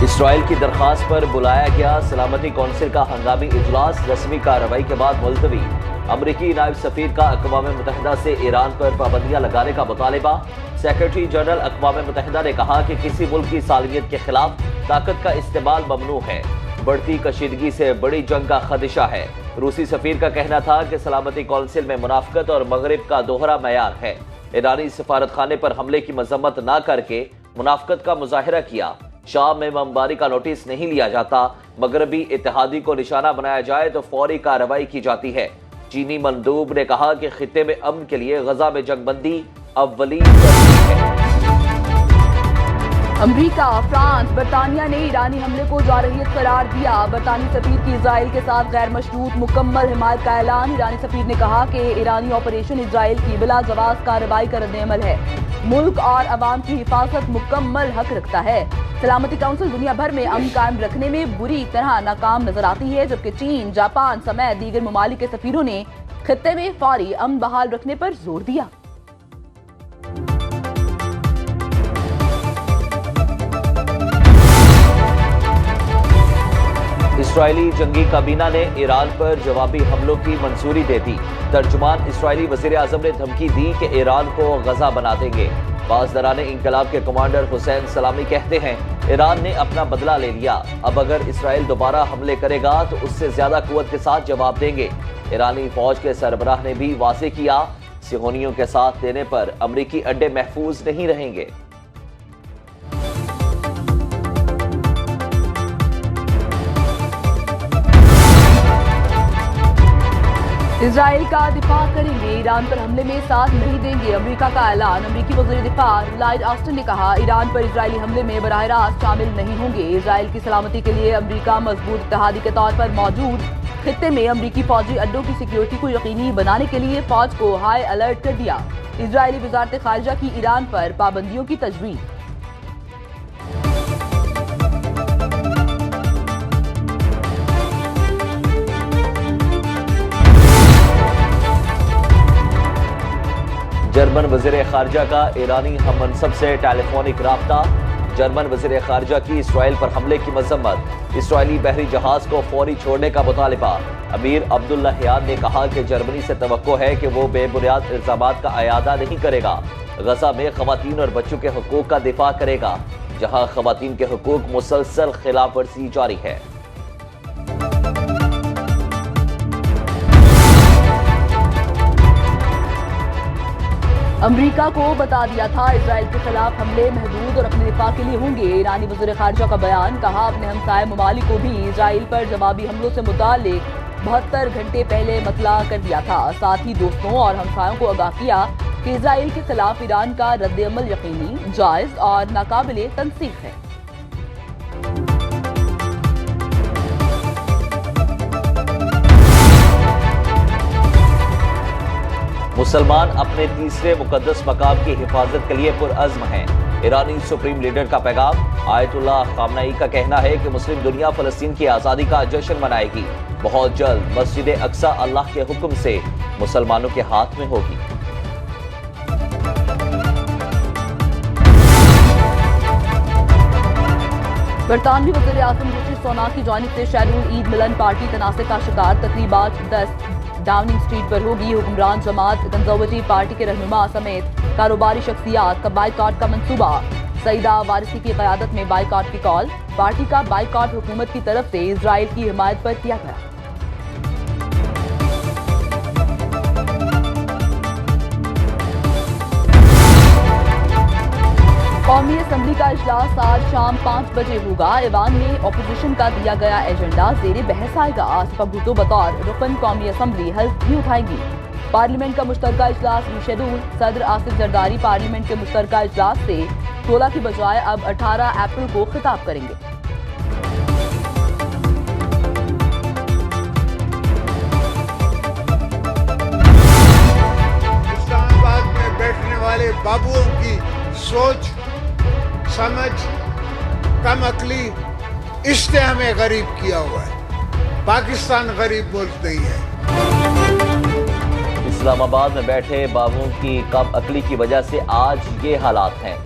Israel की दरखास्त पर बुलाया गया सलामती कौंसिल का हंगामी इजलास, रस्मी कार्रवाई के बाद मुलतवी। अमरीकी नायब सफीर का अक़वाम मुत्तहिदा से ईरान पर पाबंदियां लगाने का मुतालिबा। सेक्रेटरी जनरल अक़वाम मुत्तहिदा ने कहा कि किसी मुल्क की सालमियत के खिलाफ ताकत का इस्तेमाल ममनू है। बढ़ती कशीदगी से बड़ी जंग का खदशा है। रूसी सफीर का कहना था कि सलामती कौंसिल में मुनाफकत और मगरिब का दोहरा मयार है। ईरानी सफारत खाने पर हमले की मजम्मत न करके मुनाफकत का मुजाहिरा किया। शाम में बमबारी का नोटिस नहीं लिया जाता। मगरबी इत्तेहादी को निशाना बनाया जाए तो फौरी कार्रवाई की जाती है। चीनी मंदूब ने कहा कि खित्ते में अमन के लिए गजा में जंगबंदी अव्वली तरजीह है। अमरीका, फ्रांस, बरतानिया ने ईरानी हमले को जारहियत करार दिया। बरतानी सफीर की इजराइल के साथ गैर मशरूत मुकम्मल हिमायत का ऐलान। ईरानी सफीर ने कहा कि ईरानी ऑपरेशन इजराइल की बिला जवाब कार्रवाई का रद्द-ए-अमल है। मुल्क और अवाम की हिफाजत मुकम्मल हक रखता है। सलामती काउंसिल दुनिया भर में अमन कायम रखने में बुरी तरह नाकाम नजर आती है, जबकि चीन, जापान समेत दीगर ममालिक के सफीरों ने खित्ते में फौरी अमन बहाल रखने पर जोर दिया। इसराइली जंगी काबीना ने ईरान पर जवाबी हमलों की मंजूरी दे दी। तर्जुमान इसराइली वजीर आजम ने धमकी दी कि ईरान को गजा बना देंगे। बाज़दराने इंकलाब के कमांडर हुसैन सलामी कहते हैं, ईरान ने अपना बदला ले लिया। अब अगर इसराइल दोबारा हमले करेगा तो उससे ज्यादा कुव्वत के साथ जवाब देंगे। ईरानी फौज के सरबराह ने भी वाज़ेह किया, सिहोनियों के साथ देने पर अमरीकी अड्डे महफूज नहीं रहेंगे। इजराइल का दिफा करेंगे, ईरान पर हमले में साथ नहीं देंगे, अमेरिका का ऐलान। अमेरिकी वज़ीर दिफा लॉयड ऑस्टिन ने कहा, ईरान पर इजरायली हमले में बराह रास्त शामिल नहीं होंगे। इजराइल की सलामती के लिए अमेरिका मजबूत इत्तेहादी के तौर पर मौजूद। खित्ते में अमेरिकी फौजी अड्डों की सिक्योरिटी को यकीनी बनाने के लिए फौज को हाई अलर्ट कर दिया। इजरायली वज़ारत खारिजा की ईरान पर पाबंदियों की तजवीज़। जर्मन वज़ीर खारजा का ईरानी हममनसब से टेलीफोनिक राब्ता। जर्मन वज़ीर खारजा की इसराइल पर हमले की मजम्मत। इसराइली बहरी जहाज को फौरी छोड़ने का मुतालिबा। अमीर अब्दुल्लाहियान ने कहा कि जर्मनी से तवक्को है कि वो बेबुनियाद इल्जामात का अयादा नहीं करेगा। गजा में खवातीन और बच्चों के हकूक का दिफा करेगा, जहां खवातीन के हकूक मुसलसल खिलाफ वर्जी जारी है। अमेरिका को बता दिया था इजराइल के खिलाफ हमले महदूद और अपने दिफा के लिए होंगे। ईरानी वज़ीर खारजा का बयान। कहा, अपने हमसाय ममालिक को भी इजराइल पर जवाबी हमलों से मुताल्लिक 72 घंटे पहले मतला कर दिया था। साथ ही दोस्तों और हमसायों को आगाह किया कि इजराइल के खिलाफ ईरान का रद्द-ए-अमल यकीनी, जायज और नाकाबिले तनसीख है। मुसलमान अपने तीसरे मुकद्दस मकाम की हिफाजत के लिए पुरअज़्म हैं। ईरानी सुप्रीम लीडर का पैगाम। आयतुल्लाह खामनई का कहना है कि मुस्लिम दुनिया फ़लस्तीन की आज़ादी का जश्न मनाएगी। बहुत जल्द मस्जिद अक्सा अल्लाह के हुक्म से मुसलमानों के हाथ में होगी। बरतानवी वज़ीर आज़म ऋषि सुनाक की जानिब से शेड्यूल ईद मिलन पार्टी तनाज़े का शिकार। तकरीबात 10 डाउनिंग स्ट्रीट पर होगी। हुक्मरान जमात कंजर्वेटिव पार्टी के रहनुमा समेत कारोबारी शख्सियात का बाइकॉट का मंसूबा। सईदा वारिसी की क़यादत में बाइकॉट की कॉल। पार्टी का बाइकॉट हुकूमत की तरफ से इजराइल की हिमायत पर किया गया। कौमी असम्बली का इजलास आज शाम 5 बजे होगा। ईवान में अपोजिशन का दिया गया एजेंडा ज़ेरे बहस आएगा। आसिफा भुट्टो बतौर रुकन कौमी असम्बली हल्फ भी उठाएंगी। पार्लियामेंट का मुश्तरका इजलास रीशेड्यूल। सदर आसिफ जरदारी पार्लियामेंट के मुश्तरका इजलास से 16 की बजाय अब 18 अप्रैल को खिताब करेंगे। इस्लामाबाद में बैठने वाले बाबुओं की सोच समझ कम अकली, इसने हमें गरीब किया हुआ है। पाकिस्तान गरीब मुल्क नहीं है। इस्लामाबाद में बैठे बाबुओं की कम अकली की वजह से आज ये हालात हैं।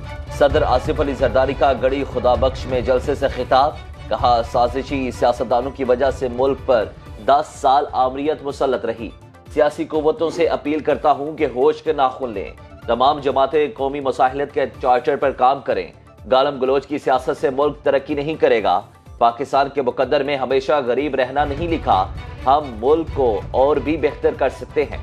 सदर आसिफ अली जरदारी का गड़ी खुदा बख्श में जलसे से खिताब, कहा साजिशी सियासतदानों की वजह से मुल्क पर 10 साल आमरीत मुसल्लत रही। सियासी कुव्वतों से अपील करता हूँ कि होश के नाखून लें, तमाम जमातें कौमी मसाहिलत के चार्टर पर काम करें। गालम गलोच की सियासत से मुल्क तरक्की नहीं करेगा। पाकिस्तान के मुकद्दर में हमेशा गरीब रहना नहीं लिखा, हम मुल्क को और भी बेहतर कर सकते हैं।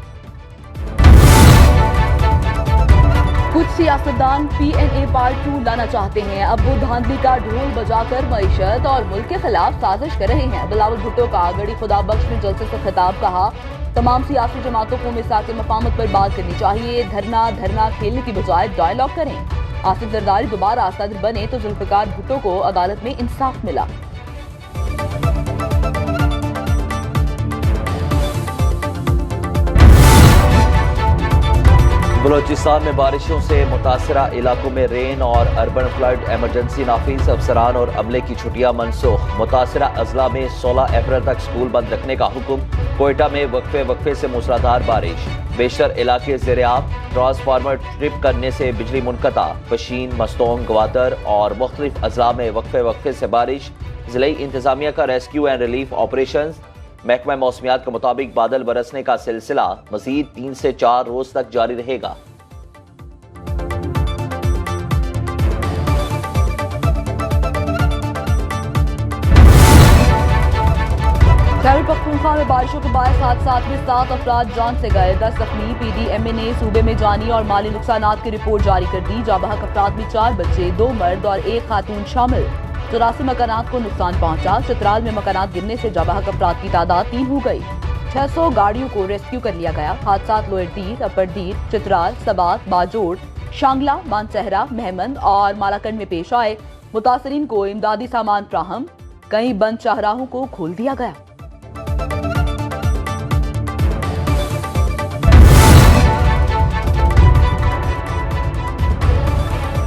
कुछ सियासतदान PNA पार्ट 2 लाना चाहते हैं। अब वो धांधली का ढोल बजाकर मईशत और मुल्क के खिलाफ साजिश कर रहे हैं। बिलावल भुट्टो का गड़ी खुदा बख्श में जलसे से खिताब, कहा तमाम सियासी जमातों को मिसाक मफाहमत पर बात करनी चाहिए। धरना खेलने की बजाय डायलॉग करें। आसिफ जरदारी दोबारा सदर बने तो जुल्फिकार भुट्टो को अदालत में इंसाफ मिला। बलोचिस्तान में बारिशों से मुतासरा इलाकों में रेन और अर्बन फ्लड इमरजेंसी नाफिज, अफसरान और अमले की छुट्टियां मनसूख। मुतासरा अजला में 16 अप्रैल तक स्कूल बंद रखने का हुक्म। कोयटा में वक्फे से मूसलाधार बारिश, बेशतर इलाके ज़ेर-ए-आब। ट्रांसफार्मर ट्रिप करने से बिजली मुनक़ता। पशीन, मस्तोंग, ग्वादर और मुख्तलिफ अजला में वक्फे से बारिश। ज़िले इंतजामिया का रेस्क्यू एंड रिलीफ ऑपरेशन। महकमा मौसमियात के मुताबिक बादल बरसने का सिलसिला मजीद 3 से 4 रोज तक जारी रहेगा। खैबर पख्तूनख्वा में बारिशों के बाद हादसात में 7 अफराद जान से गए, 10 जख्मी। PDMA ने सूबे में जानी और माली नुकसानात की रिपोर्ट जारी कर दी। जाबहक अफराद में 4 बच्चे, 2 मर्द और 1 खातून शामिल। 84 मकानात को नुकसान पहुंचा। चित्राल में मकानात गिरने से जाबहक अफराद की तादाद 3 हो गई। 600 गाड़ियों को रेस्क्यू कर लिया गया। हादसात लोअर दीर, अपर दीर, चित्राल, सबात, बाजोड़, शांगला, मानसहरा, महमंद और मालाकंड में पेश आए। मुतासरीन को इमदादी सामान फ्राहम। कई बंद शाहराहों को खोल दिया गया।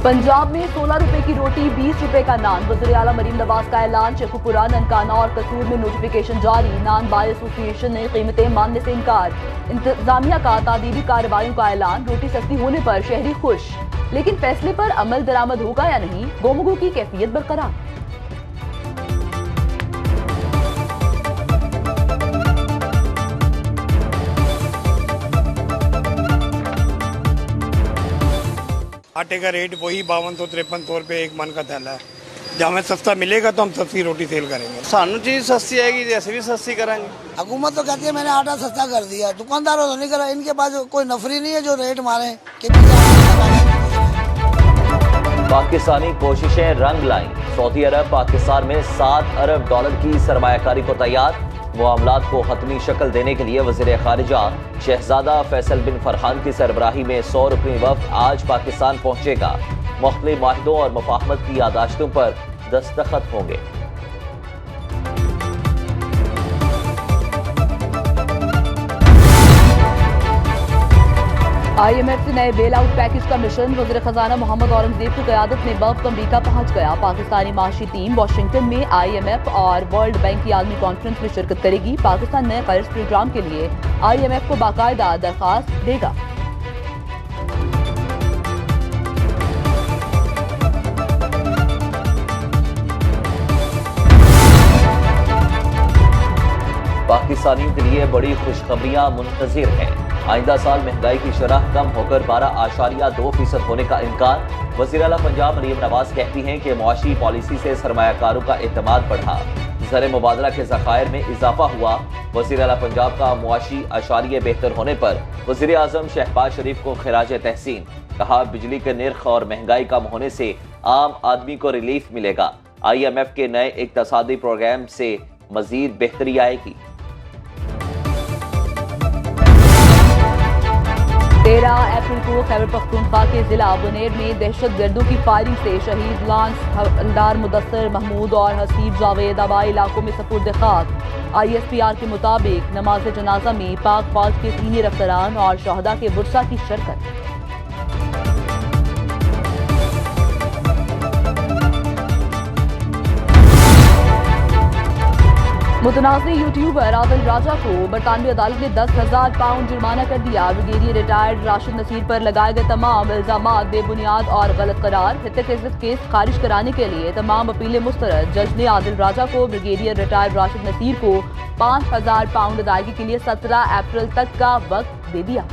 पंजाब में 16 रुपए की रोटी, 20 रुपए का नान। वज़ीर आला मरीम नवाज का ऐलान। शेखुपुरा, ननकाना और कसूर में नोटिफिकेशन जारी। नान बार एसोसिएशन ने कीमतें मानने से इनकार। इंतजामिया का तादीबी कार्रवाइयों का ऐलान। रोटी सस्ती होने पर शहरी खुश, लेकिन फैसले पर अमल दरामद होगा या नहीं, गोमगो की कैफियत बरकरार। आटे का रेट वही 52-53 पे 1 मन का थैला है। जब हमें सस्ता मिलेगा तो हम सस्ती रोटी सेल करेंगे। सानू चीज़ सस्ती आएगी, जैसे भी सस्ती कराएंगे। हुकूमत तो कहती है मैंने आटा सस्ता कर दिया, दुकानदारों तो नहीं करा। इनके पास कोई नफरी नहीं है जो रेट मारे। पाकिस्तानी कोशिशें रंग लाईं। सऊदी अरब पाकिस्तान में $7 अरब की सरमायाकारी को तैयार। मामलात को हतमी शक्ल देने के लिए वज़ीर ख़ारिजा शहजादा फैसल बिन फरहान की सरबराही में 100 रुकनी वफ़द आज पाकिस्तान पहुंचेगा। मुख्तलिफ माहिदों और मुफाहमत की यादाश्तों पर दस्तखत होंगे। IMF से नए बेल आउट पैकेज का मिशन। वज़ीर खजाना मोहम्मद औरंगजेब की क़यादत में वफ़द अमरीका पहुंच गया। पाकिस्तानी माशी टीम वाशिंगटन में IMF और वर्ल्ड बैंक की आलमी कॉन्फ्रेंस में शिरकत करेगी। पाकिस्तान नए कर्ज प्रोग्राम के लिए IMF को बाकायदा दरख्वास्त देगा। पाकिस्तानियों के लिए बड़ी खुशखबरियां मुंतज़िर हैं। आइंदा साल महंगाई की शरह कम होकर 12.2% होने का इम्कान। वज़ीर आला पंजाब मरीम नवाज कहती हैं कि मुआशी पॉलिसी से सरमायाकारों का एतमाद बढ़ा, ज़र मुबादला के ज़खायर में इजाफा हुआ। वज़ीर आला पंजाब का मुआशी अशारिये बेहतर होने पर वज़ीर आज़म शहबाज शरीफ को खिराज तहसीन। कहा बिजली के निर्ख और महंगाई कम होने से आम आदमी को रिलीफ मिलेगा। IMF के नए इक़्तिसादी प्रोग्राम से मजीद बेहतरी आएगी। 13 अप्रैल को खैबर पख्तूनख्वा के जिला बुनेर में दहशतगर्दों की फायरिंग से शहीद लांस हवलदार मुदस्सर महमूद और हसीब जावेद आबाई इलाकों में सपुर्द खाक। ISPR के मुताबिक नमाज जनाजा में पाक फौज के सीनियर अफसरान और शहदा के बुरसा की शिरकत। मुतनाज़ यूट्यूबर आदिल राजा को बरतानवी अदालत ने 10,000 पाउंड जुर्माना कर दिया। ब्रिगेडियर रिटायर्ड राशिद नसीर पर लगाए गए तमाम इल्जामात बेबुनियाद और गलत करार। हित्तक इज्जत केस खारिज कराने के लिए तमाम अपीलें मुस्तरद। जज ने आदिल राजा को ब्रिगेडियर रिटायर्ड राशिद नसीर को 5,000 पाउंड अदायगी के लिए 17 अप्रैल तक का वक्त दे दिया।